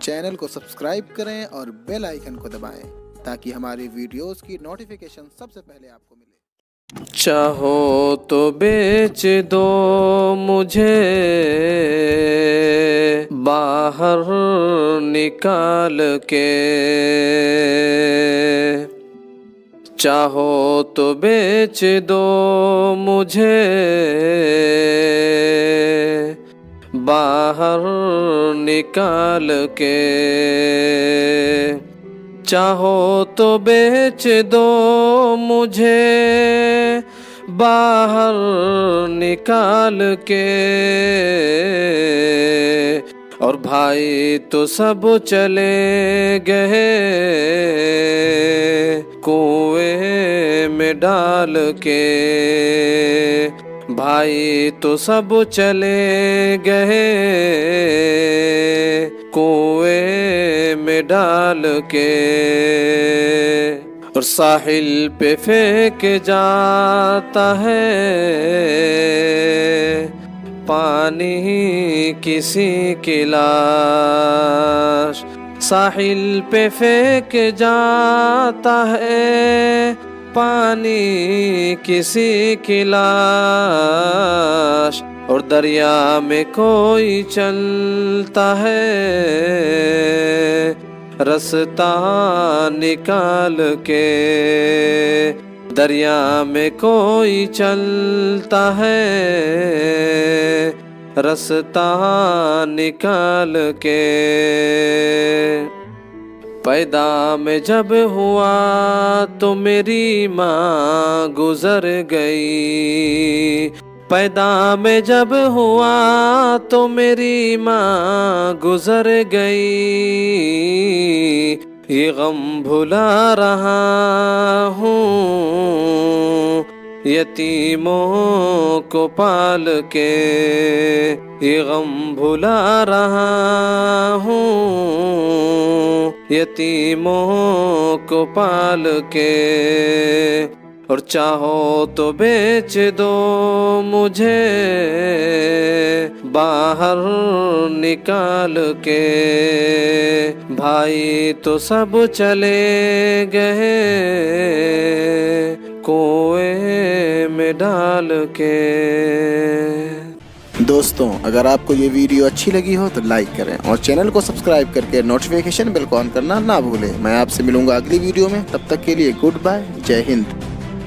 Channel को subscribe करें और बेल आइकन को दबाएं ताकि हमारी वीडियोस की नोटिफिकेशन सबसे पहले आपको मिले। चाहो तो बेच दो मुझे बाहर निकाल के, चाहो तो बेच दो मुझे बाहर निकाल के, चाहो तो बेच दो मुझे बाहर निकाल के। और भाई तो सब चले गए कुएं में डाल के, भाई तो सब चले गए कुएं में डाल के। और साहिल पे फेंक जाता है पानी किसी की लाश, साहिल पे फेंक जाता है पानी किसी की लाश। और दरिया में कोई चलता है रास्ता निकाल के, दरिया में कोई चलता है रास्ता निकाल के। पैदा में जब हुआ तो मेरी माँ गुजर गई, पैदा में जब हुआ तो मेरी माँ गुजर गई। ये गम भुला रहा हूँ यतीमों को पाल के, ये गम भुला रहा हूँ यतीमों को पाल के। और चाहो तो बेच दो मुझे बाहर निकाल के, भाई तो सब चले गए कुएं में डाल के। दोस्तों, अगर आपको ये वीडियो अच्छी लगी हो तो लाइक करें और चैनल को सब्सक्राइब करके नोटिफिकेशन बेल को ऑन करना ना भूलें। मैं आपसे मिलूंगा अगली वीडियो में, तब तक के लिए गुड बाय, जय हिंद।